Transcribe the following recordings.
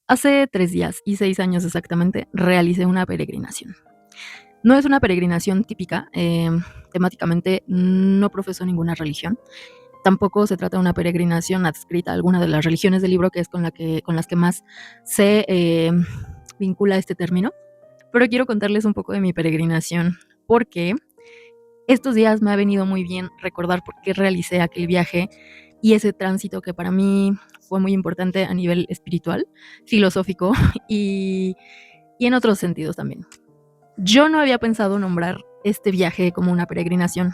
Hace 3 días y 6 años exactamente, realicé una peregrinación. No es una peregrinación típica, temáticamente no profeso ninguna religión. Tampoco se trata de una peregrinación adscrita a alguna de las religiones del libro, que es con las que más se, vincula este término. Pero quiero contarles un poco de mi peregrinación, porque estos días me ha venido muy bien recordar por qué realicé aquel viaje y ese tránsito que para mí fue muy importante a nivel espiritual, filosófico y en otros sentidos también. Yo no había pensado nombrar este viaje como una peregrinación.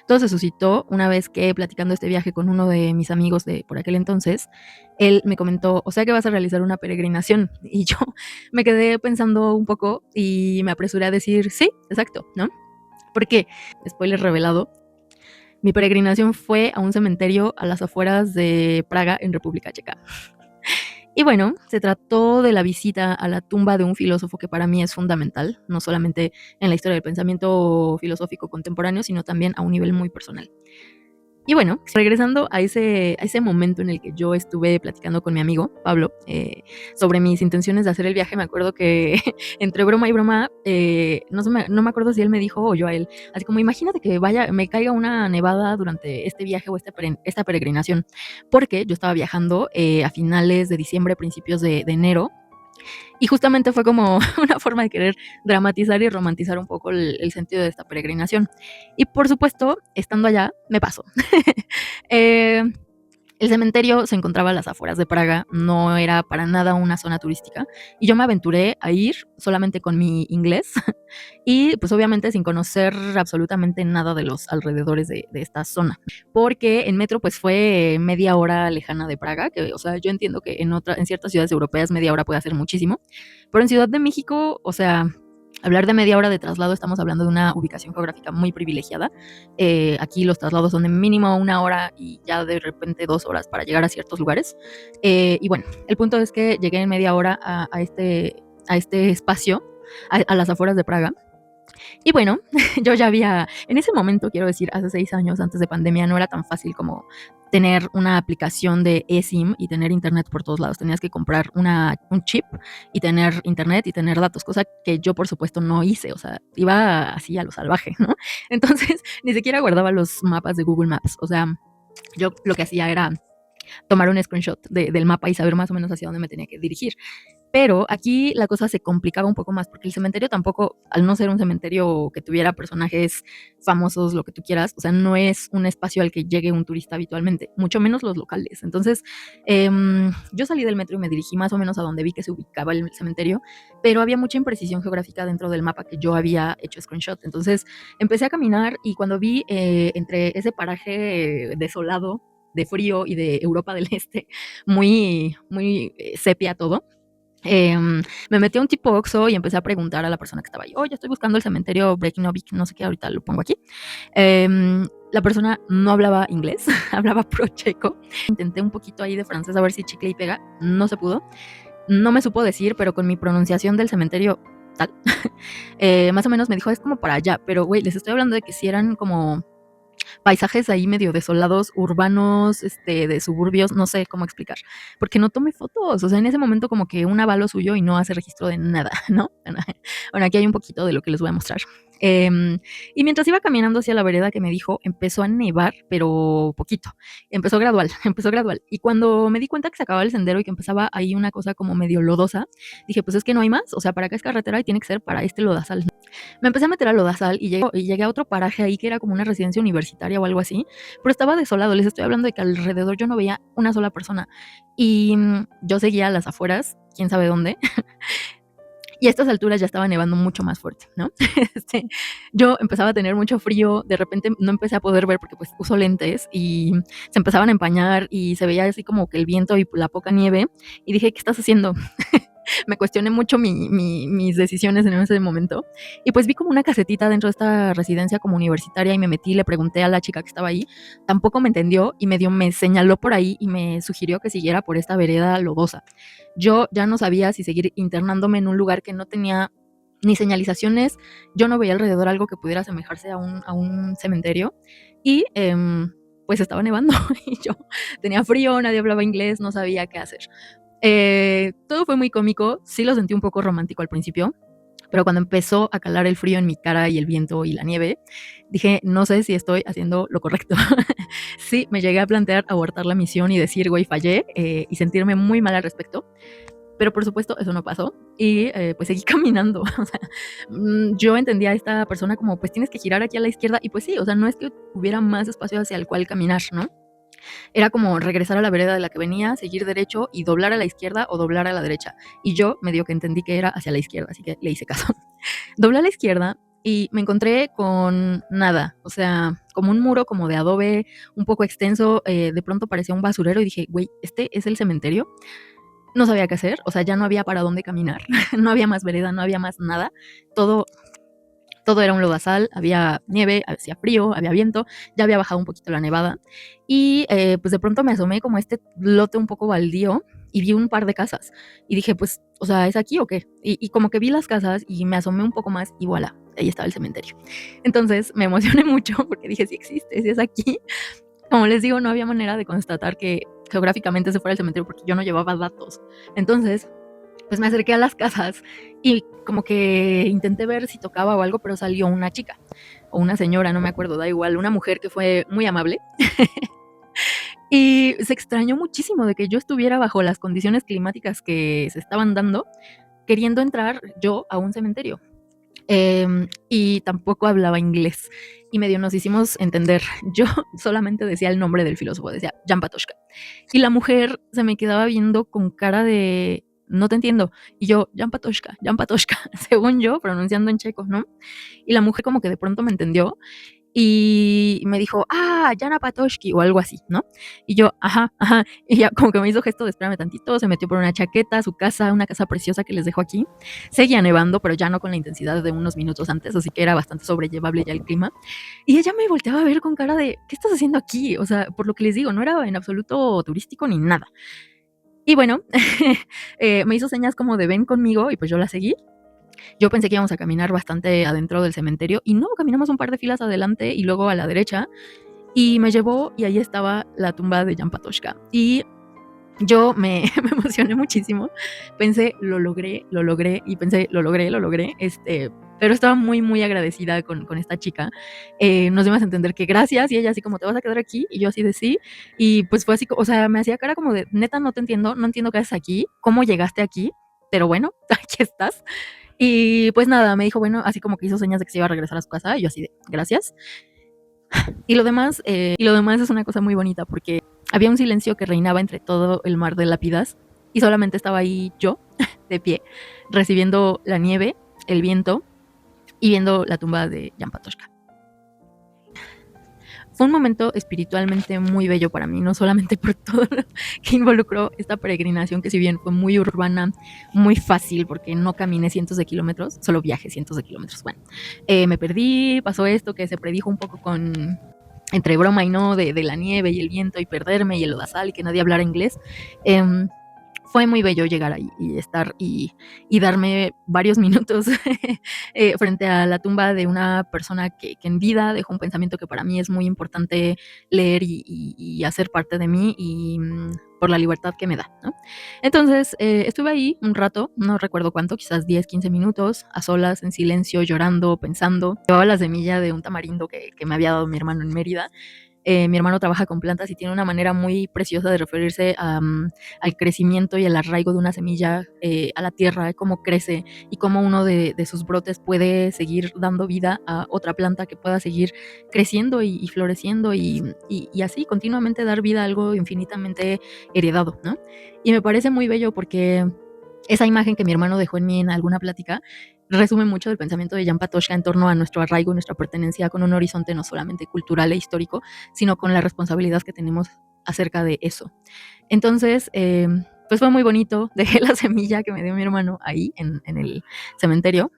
Todo se suscitó una vez que, platicando este viaje con uno de mis amigos de por aquel entonces, él me comentó: "O sea que vas a realizar una peregrinación". Y yo me quedé pensando un poco y me apresuré a decir: "Sí, exacto", ¿no? Porque, spoiler revelado, mi peregrinación fue a un cementerio a las afueras de Praga, en República Checa. Y bueno, se trató de la visita a la tumba de un filósofo que para mí es fundamental, no solamente en la historia del pensamiento filosófico contemporáneo, sino también a un nivel muy personal. Y bueno, regresando a ese momento en el que yo estuve platicando con mi amigo Pablo, sobre mis intenciones de hacer el viaje, me acuerdo que entre broma y broma, no me acuerdo si él me dijo o yo a él, así como: "Imagínate que vaya me caiga una nevada durante este viaje o esta peregrinación", porque yo estaba viajando, a finales de diciembre, principios de enero, y justamente fue como una forma de querer dramatizar y romantizar un poco el sentido de esta peregrinación. Y por supuesto, estando allá, me pasó. Eh, el cementerio se encontraba a las afueras de Praga, no era para nada una zona turística, y yo me aventuré a ir solamente con mi inglés y, pues, obviamente sin conocer absolutamente nada de los alrededores de esta zona, porque en metro, pues, fue media hora lejana de Praga, que, o sea, yo entiendo que en ciertas ciudades europeas media hora puede hacer muchísimo, pero en Ciudad de México, o sea, hablar de media hora de traslado, estamos hablando de una ubicación geográfica muy privilegiada. Aquí los traslados son de mínimo 1 hora y ya de repente 2 horas para llegar a ciertos lugares. Y bueno, el punto es que llegué en media hora a este espacio, a las afueras de Praga. Y bueno, yo ya había, en ese momento, quiero decir, hace 6 años, antes de pandemia, no era tan fácil como tener una aplicación de eSIM y tener internet por todos lados. Tenías que comprar un chip y tener internet y tener datos, cosa que yo, por supuesto, no hice. O sea, iba así a lo salvaje, ¿no? Entonces, ni siquiera guardaba los mapas de Google Maps. O sea, yo lo que hacía era tomar un screenshot del mapa y saber más o menos hacia dónde me tenía que dirigir. Pero aquí la cosa se complicaba un poco más, porque el cementerio tampoco, al no ser un cementerio que tuviera personajes famosos, lo que tú quieras, o sea, no es un espacio al que llegue un turista habitualmente, mucho menos los locales. Entonces, yo salí del metro y me dirigí más o menos a donde vi que se ubicaba el cementerio, pero había mucha imprecisión geográfica dentro del mapa que yo había hecho screenshot. Entonces, empecé a caminar y cuando vi, entre ese paraje desolado, de frío y de Europa del Este, muy sepia todo, me metí a un tipo Oxxo y empecé a preguntar a la persona que estaba ahí: "Oye, estoy buscando el cementerio Breaking no sé qué, ahorita lo pongo aquí". La persona no hablaba inglés, hablaba puro checo. Intenté un poquito ahí de francés a ver si chicle y pega, no se pudo. No me supo decir, pero con mi pronunciación del cementerio tal, más o menos me dijo: "Es como para allá", pero güey, les estoy hablando de que sí eran como paisajes ahí medio desolados, urbanos, de suburbios, no sé cómo explicar, porque no tomé fotos, o sea, en ese momento como que un avalo suyo y no hace registro de nada, ¿no? Bueno, aquí hay un poquito de lo que les voy a mostrar. Em, y mientras iba caminando hacia la vereda que me dijo, empezó a nevar, pero poquito. Empezó gradual, empezó gradual. Y cuando me di cuenta que se acababa el sendero y que empezaba ahí una cosa como medio lodosa, dije, pues es que no hay más, o sea, para acá es carretera y tiene que ser para este lodazal. Me empecé a meter a lodazal y llegué a otro paraje ahí que era como una residencia universitaria o algo así, pero estaba desolado. Les estoy hablando de que alrededor yo no veía una sola persona. Y, yo seguía a las afueras, quién sabe dónde, y a estas alturas ya estaba nevando mucho más fuerte, ¿no? Este, yo empezaba a tener mucho frío, de repente no empecé a poder ver porque, pues, uso lentes y se empezaban a empañar y se veía así como que el viento y la poca nieve, y dije: "¿Qué estás haciendo?". Me cuestioné mucho mis decisiones en ese momento. Y pues vi como una casetita dentro de esta residencia como universitaria y me metí, le pregunté a la chica que estaba ahí, tampoco me entendió y medio me señaló por ahí y me sugirió que siguiera por esta vereda lodosa. Yo ya no sabía si seguir internándome en un lugar que no tenía ni señalizaciones, yo no veía alrededor algo que pudiera asemejarse a un cementerio y, pues estaba nevando y yo tenía frío, nadie hablaba inglés, no sabía qué hacer. Todo fue muy cómico, sí lo sentí un poco romántico al principio, pero cuando empezó a calar el frío en mi cara y el viento y la nieve, dije, no sé si estoy haciendo lo correcto. Sí, me llegué a plantear abortar la misión y decir, güey, fallé, y sentirme muy mal al respecto. Pero por supuesto eso no pasó y pues seguí caminando. O sea, yo entendía a esta persona como, pues tienes que girar aquí a la izquierda y pues sí, o sea, no es que hubiera más espacio hacia el cual caminar, ¿no? Era como regresar a la vereda de la que venía, seguir derecho y doblar a la izquierda o doblar a la derecha. Y yo medio que entendí que era hacia la izquierda, así que le hice caso. Doblé a la izquierda y me encontré con nada, o sea, como un muro como de adobe un poco extenso, de pronto parecía un basurero y dije, güey, ¿este es el cementerio? No sabía qué hacer, o sea, ya no había para dónde caminar, no había más vereda, no había más nada, todo, todo era un lodazal, había nieve, hacía frío, había viento, ya había bajado un poquito la nevada y pues de pronto me asomé como a este lote un poco baldío y vi un par de casas y dije, pues, o sea, ¿es aquí o qué? Y como que vi las casas y me asomé un poco más y voilà, ahí estaba el cementerio. Entonces me emocioné mucho porque dije, sí existe, sí es aquí. Como les digo, no había manera de constatar que geográficamente se fuera el cementerio porque yo no llevaba datos. Entonces, pues me acerqué a las casas y como que intenté ver si tocaba o algo, pero salió una chica o una señora, no me acuerdo, da igual, una mujer que fue muy amable y se extrañó muchísimo de que yo estuviera bajo las condiciones climáticas que se estaban dando, queriendo entrar yo a un cementerio. Y tampoco hablaba inglés. Y medio nos hicimos entender. Yo solamente decía el nombre del filósofo, decía Jan Patochka. Y la mujer se me quedaba viendo con cara de no te entiendo. Y yo, Jan Patochka, según yo, pronunciando en checo, ¿no? Y la mujer como que de pronto me entendió y me dijo, Yana Patoshki o algo así, ¿no? Y yo, ajá, ajá. Y ya como que me hizo gesto de espérame tantito, se metió por una chaqueta, su casa, una casa preciosa que les dejo aquí. Seguía nevando, pero ya no con la intensidad de unos minutos antes, así que era bastante sobrellevable ya el clima. Y ella me volteaba a ver con cara de, ¿qué estás haciendo aquí? O sea, por lo que les digo, no era en absoluto turístico ni nada. Y bueno, me hizo señas como de ven conmigo y pues yo la seguí. Yo pensé que íbamos a caminar bastante adentro del cementerio y no, caminamos un par de filas adelante y luego a la derecha y me llevó y ahí estaba la tumba de Jan Patochka. Y yo me, me emocioné muchísimo. Pensé, lo logré y pensé, lo logré. Pero estaba muy, muy agradecida con esta chica. Nos dimos a entender que gracias y ella así como, ¿te vas a quedar aquí? Y yo así de sí. Y pues fue así, o sea, me hacía cara como de, neta, no te entiendo, no entiendo qué haces aquí, cómo llegaste aquí, pero bueno, aquí estás. Y pues nada, me dijo, bueno, así como que hizo señas de que se iba a regresar a su casa, y yo así de, gracias. Y lo demás es una cosa muy bonita porque había un silencio que reinaba entre todo el mar de lápidas y solamente estaba ahí yo, de pie, recibiendo la nieve, el viento y viendo la tumba de Jan Patochka. Fue un momento espiritualmente muy bello para mí, no solamente por todo lo que involucró esta peregrinación, que si bien fue muy urbana, muy fácil, porque no caminé cientos de kilómetros, solo viajé cientos de kilómetros. Bueno, me perdí, pasó esto que se predijo un poco con entre broma y no, de la nieve y el viento y perderme y el lodazal y que nadie hablara inglés. Fue muy bello llegar ahí y estar y darme varios minutos frente a la tumba de una persona que en vida dejó un pensamiento que para mí es muy importante leer y hacer parte de mí y por la libertad que me da, ¿no? Entonces, estuve ahí un rato, no recuerdo cuánto, quizás 10, 15 minutos, a solas, en silencio, llorando, pensando. Llevaba la semilla de un tamarindo que me había dado mi hermano en Mérida. Mi hermano trabaja con plantas y tiene una manera muy preciosa de referirse al crecimiento y al arraigo de una semilla a la tierra, cómo crece y cómo uno de sus brotes puede seguir dando vida a otra planta que pueda seguir creciendo y floreciendo y así continuamente dar vida a algo infinitamente heredado, ¿no? Y me parece muy bello porque esa imagen que mi hermano dejó en mí en alguna plática resume mucho del pensamiento de Jan Patochka en torno a nuestro arraigo, nuestra pertenencia con un horizonte no solamente cultural e histórico, sino con la responsabilidad que tenemos acerca de eso. Entonces, pues fue muy bonito, dejé la semilla que me dio mi hermano ahí en el cementerio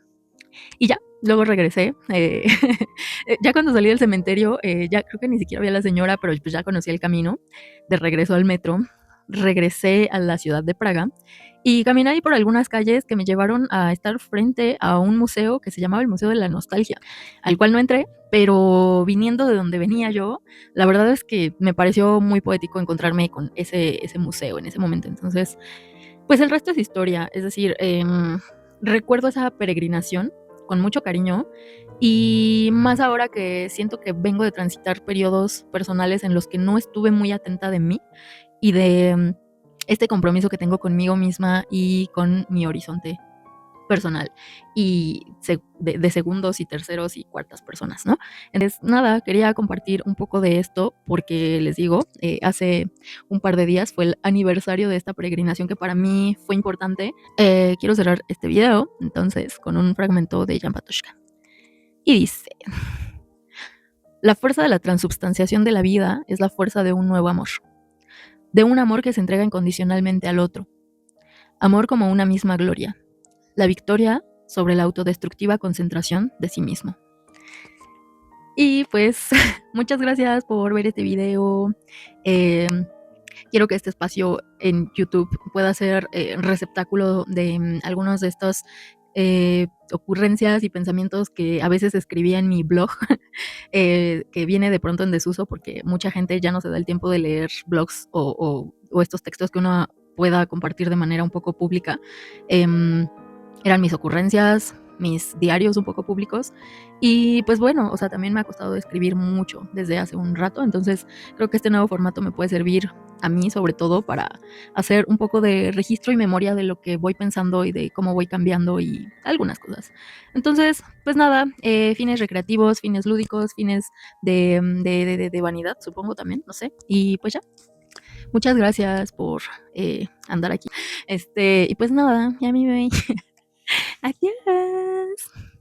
y ya, luego regresé. Ya cuando salí del cementerio, ya creo que ni siquiera había la señora, pero pues ya conocí el camino de regreso al metro. Regresé a la ciudad de Praga y caminé ahí por algunas calles que me llevaron a estar frente a un museo que se llamaba el Museo de la Nostalgia, al cual no entré, pero viniendo de donde venía yo, la verdad es que me pareció muy poético encontrarme con ese museo en ese momento. Entonces, Pues el resto es historia, es decir, recuerdo esa peregrinación con mucho cariño y más ahora que siento que vengo de transitar periodos personales en los que no estuve muy atenta de mí y de este compromiso que tengo conmigo misma y con mi horizonte personal y de segundos y terceros y cuartas personas, ¿no? Entonces, nada, quería compartir un poco de esto porque les digo, hace un par de días fue el aniversario de esta peregrinación que para mí fue importante. Quiero cerrar este video entonces con un fragmento de Jan Patochka. Y dice, la fuerza de la transubstanciación de la vida es la fuerza de un nuevo amor, de un amor que se entrega incondicionalmente al otro, amor como una misma gloria, la victoria sobre la autodestructiva concentración de sí mismo. Y pues muchas gracias por ver este video. Quiero que este espacio en YouTube pueda ser receptáculo de algunos de estos ocurrencias y pensamientos que a veces escribía en mi blog, que viene de pronto en desuso porque mucha gente ya no se da el tiempo de leer blogs o estos textos que uno pueda compartir de manera un poco pública. Eran mis ocurrencias, mis diarios un poco públicos y pues bueno, o sea, también me ha costado escribir mucho desde hace un rato, entonces creo que este nuevo formato me puede servir a mí sobre todo para hacer un poco de registro y memoria de lo que voy pensando y de cómo voy cambiando y algunas cosas. Entonces, pues nada, fines recreativos, fines lúdicos, fines de vanidad, supongo también, no sé, y pues ya. Muchas gracias por andar aquí. Y pues nada, ya me voy. Adiós.